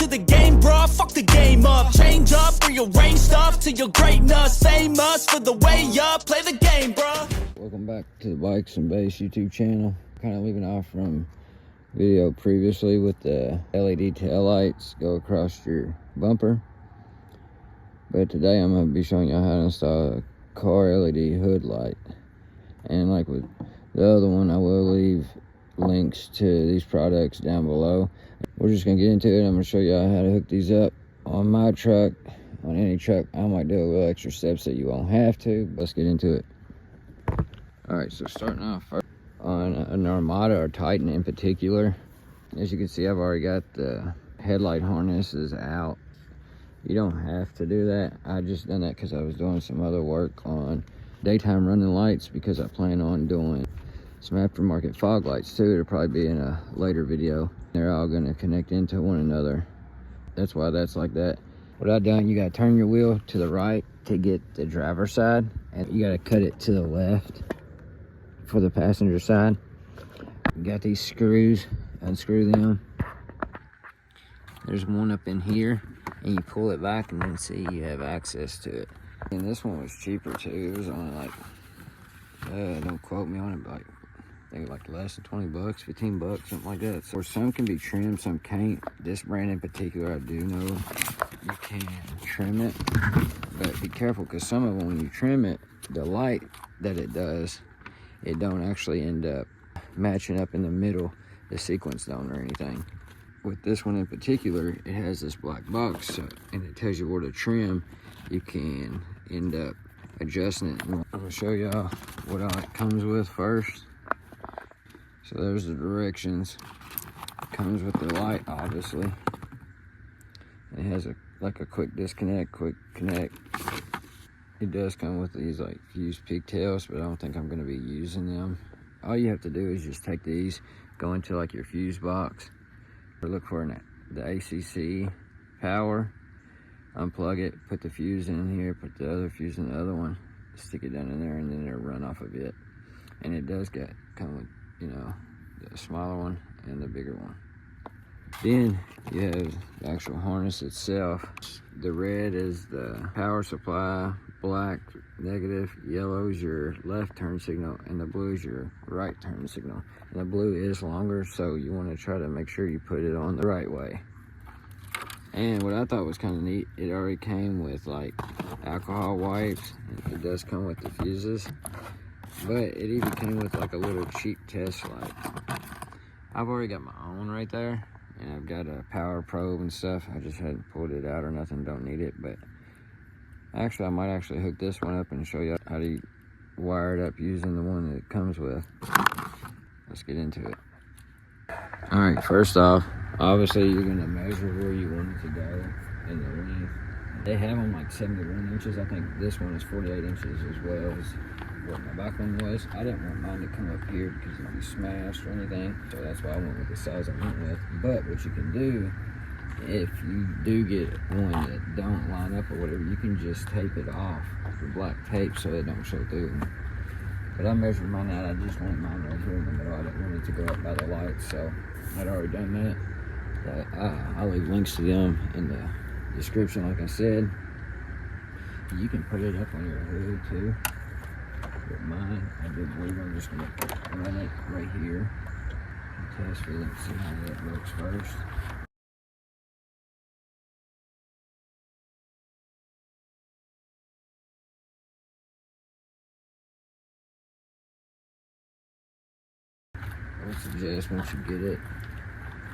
to the game, bruh. Fuck the game up. Change up, rearrange stuff to your greatness. Famous for the way up. Play the game, bruh. Welcome back to the Bikes and Bass YouTube channel. Kind of leaving off from video previously with the LED tail lights go across your bumper. But today I'm going to be showing you how to install a car LED hood light. And like with the other one, I will leave links to these products down below. We're just going to get into it. I'm going to show you how to hook these up on my truck. On any truck, I might do a little extra steps that you won't have to. But let's get into it. Alright, so starting off first on an Armada or Titan in particular. As you can see, I've already got the headlight harnesses out. You don't have to do that. I just done that because I was doing some other work on daytime running lights, because I plan on doing some aftermarket fog lights too. It'll probably be in a later video. They're all going to connect into one another. That's why that's like that. What I've done, you got to turn your wheel to the right to get the driver's side, and you got to cut it to the left for the passenger side. You got these screws, unscrew them. There's one up in here, and you pull it back and then see you have access to it. And this one was cheaper too. It was only like, don't quote me on it, but I think like less than 20 bucks, 15 bucks, something like that. So some can be trimmed, some can't. This brand in particular, I do know you can trim it, but be careful, because some of them, when you trim it, the light that it does, it don't actually end up matching up in the middle, the sequence don't or anything. With this one in particular, it has this black box, so, and it tells you where to trim. You can end up adjusting it. I'm gonna show y'all what all it comes with first. So there's the directions. It comes with the light, obviously. It has like a quick disconnect, quick connect. It does come with these like fuse pigtails, but I don't think I'm going to be using them. All you have to do is just take these, go into like your fuse box, or look for the ACC power, unplug it, put the fuse in here, put the other fuse in the other one, stick it down in there, and then it'll run off of it. And it does come with, you know, the smaller one and the bigger one. Then you have the actual harness itself. The red is the power supply, black negative, yellow is your left turn signal, and the blue is your right turn signal. And the blue is longer, so you want to try to make sure you put it on the right way. And what I thought was kind of neat, it already came with like alcohol wipes. It does come with the fuses, but it even came with like a little cheap test light. I've already got my own right there, and I've got a power probe and stuff. I just hadn't pulled it out or nothing, don't need it. But actually, I might actually hook this one up and show you how to wire it up using the one that it comes with. Let's get into it. All right, first off, obviously you're gonna measure where you want it to go in the length. They have them like 71 inches. I think this one is 48 inches as well as what my back one was. I didn't want mine to come up here because it'd be smashed or anything, so that's why I went with the size I went with. But what you can do, if you do get one that don't line up or whatever, you can just tape it off with black tape so it don't show through. But I measured mine out. I just wanted mine right here in the middle. I didn't want it to go up by the light, so I'd already done that. But I'll leave links to them in the description, like I said. You can put it up on your hood too. But mine, I do believe I'm just going to run it right here and test for it and see how that works first. I would suggest once you get it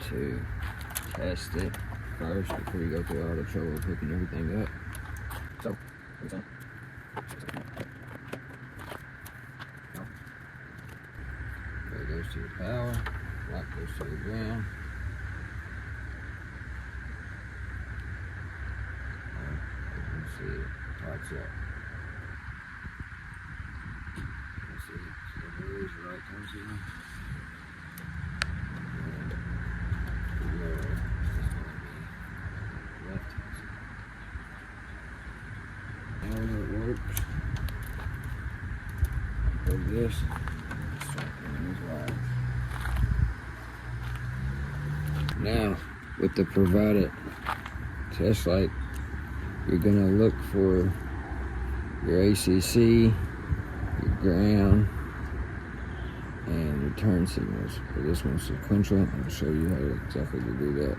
to test it first before you go through all the trouble of hooking everything up. So, what's on? It goes to your power, light goes to the ground. You can see it lights up. You see the blue is your right turn signal. And the yellow is going to be left turn signal. However it works, plug this. Now, with the provided test light, you're gonna look for your ACC, your ground, and your turn signals. For this one's sequential. I'll show you how exactly to do that.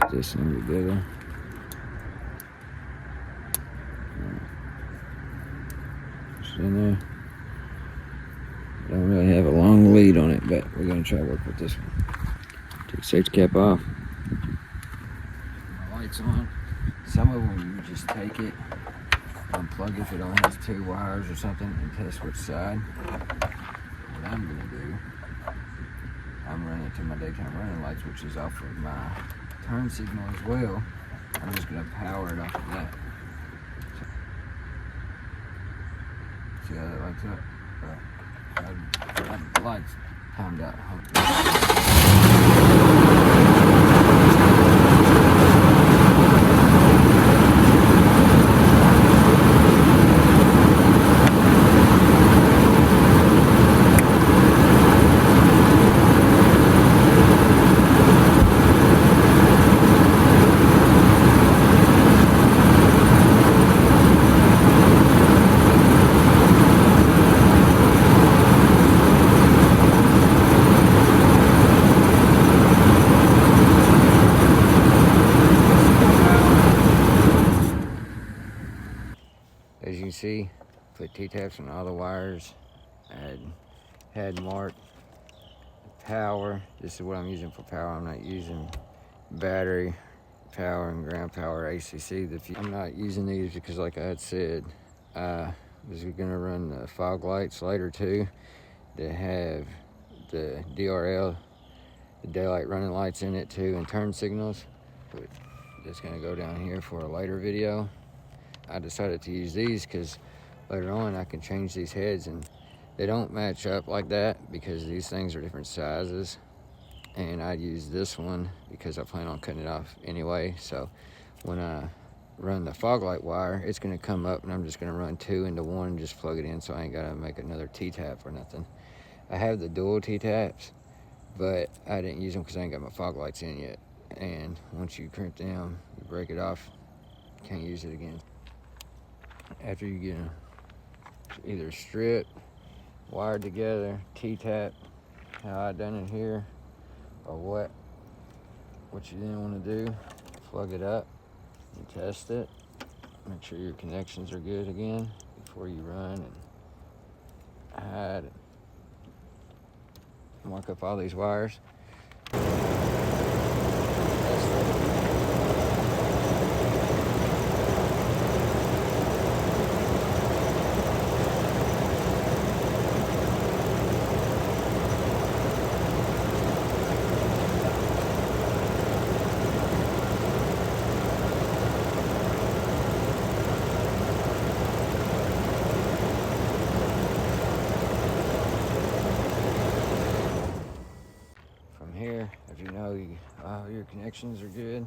Put this in together. It's in there. Don't really have a long lead on it, but we're gonna try to work with this one. Take the safety cap off. My lights on. Some of them you just take it, unplug if it only has 2 wires or something, and test which side. What I'm gonna do, I'm running it to my daytime running lights, which is off of my turn signal as well. I'm just gonna power it off of that. See how that lights up? The lights timed out. As you can see, put T-taps on all the wires. I had marked power. This is what I'm using for power. I'm not using battery power and ground power ACC. I'm not using these because, like I had said, I was gonna run the fog lights later too, that have the DRL, the daylight running lights in it too, and turn signals. But that's gonna go down here for a later video. I decided to use these because later on I can change these heads, and they don't match up like that because these things are different sizes, and I use this one because I plan on cutting it off anyway. So when I run the fog light wire, it's going to come up, and I'm just going to run 2 into 1 and just plug it in, so I ain't got to make another T-tap or nothing. I have the dual T-taps, but I didn't use them because I ain't got my fog lights in yet, and once you crimp them, you break it off, can't use it again. After you get them either stripped, wired together, T-tap, how I done it here, or what you then want to do, plug it up and test it. Make sure your connections are good again before you run, and hide it. Mark up all these wires. Here, if you know your connections are good,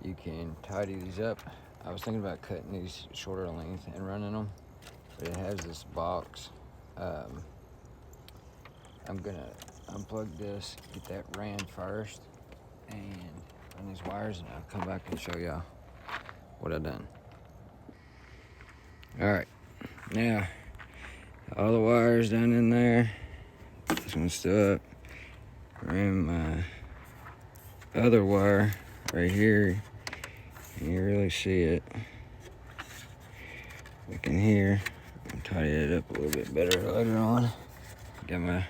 you can tidy these up. I was thinking about cutting these shorter length and running them, but it has this box. I'm gonna unplug this, get that ran first, and run these wires, and I'll come back and show y'all what I've done. All right, now all the wires done in there. This one's still up. Ran my other wire right here. You can really see it. Look in here. I'll tidy it up a little bit better later on. Got my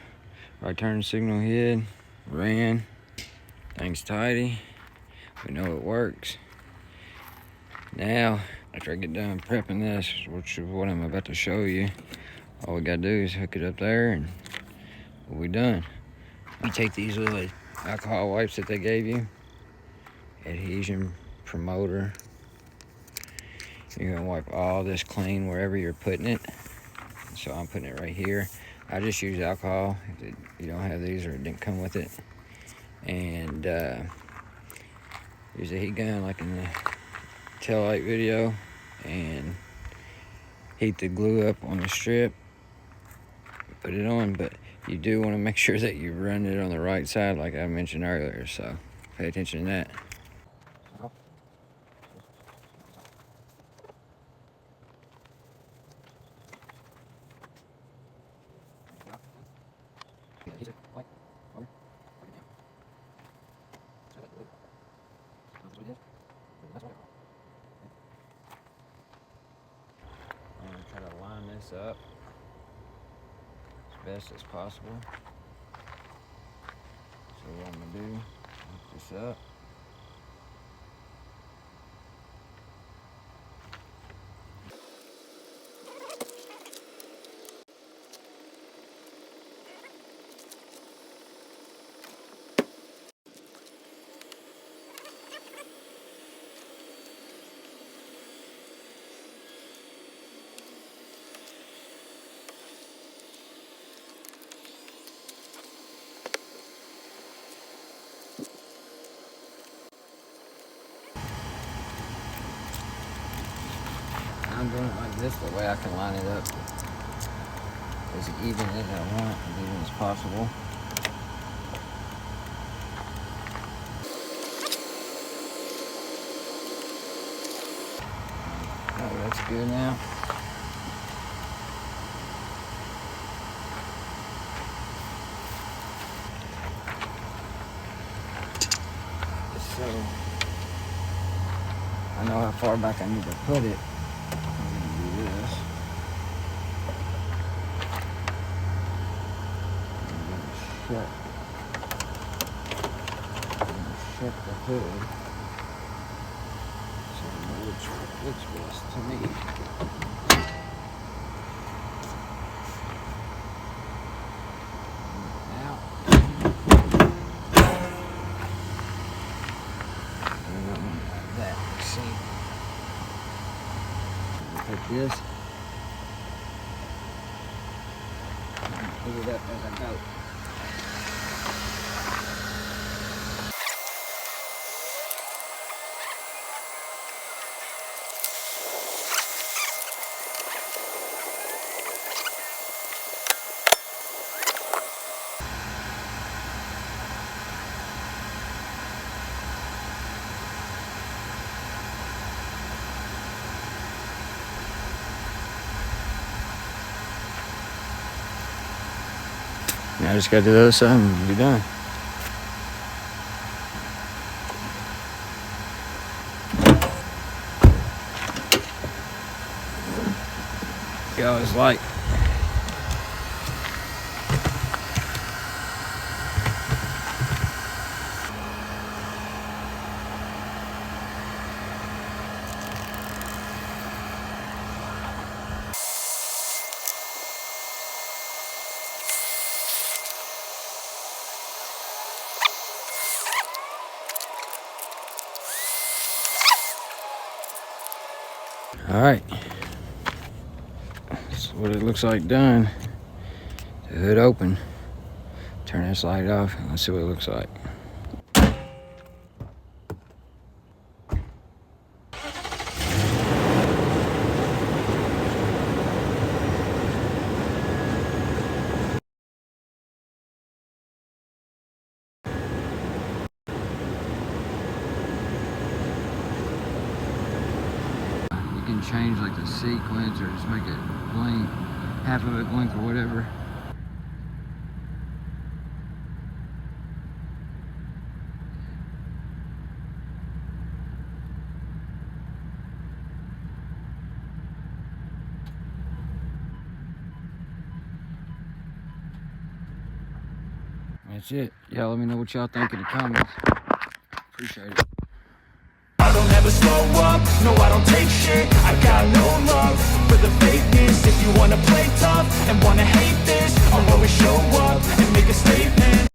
right turn signal head. Ran. Thing's tidy. We know it works. Now, after I get done prepping this, which is what I'm about to show you, all we gotta do is hook it up there, and we'll be done. You take these little alcohol wipes that they gave you, adhesion promoter. You're gonna wipe all this clean wherever you're putting it. So I'm putting it right here. I just use alcohol if you don't have these or it didn't come with it. And use a heat gun like in the tail light video, and heat the glue up on the strip. Put it on, but you do want to make sure that you run it on the right side like I mentioned earlier, so pay attention to that. I'm going to try to line this up as best as possible. So what I'm going to do, hook this up. I'm doing it like this, the way I can line it up as even as I want, as even as possible. Oh, that's good now. Just so I know how far back I need to put it. Shut the hood so I know which looks best to me. Now, like that. Let's see. Take this. Put it up as I go. Now I just gotta do the other side and be done. Y'all, it's light. All right, that's what it looks like done. The hood open. Turn this light off and let's see what it looks like. You can change like the sequence or just make it blink, half of it blink or whatever. That's it. Y'all let me know what y'all think in the comments. Appreciate it. I don't ever slow up, no I don't take shit. I got no love for the fakeness. If you wanna play tough and wanna hate this, I'll always show up and make a statement.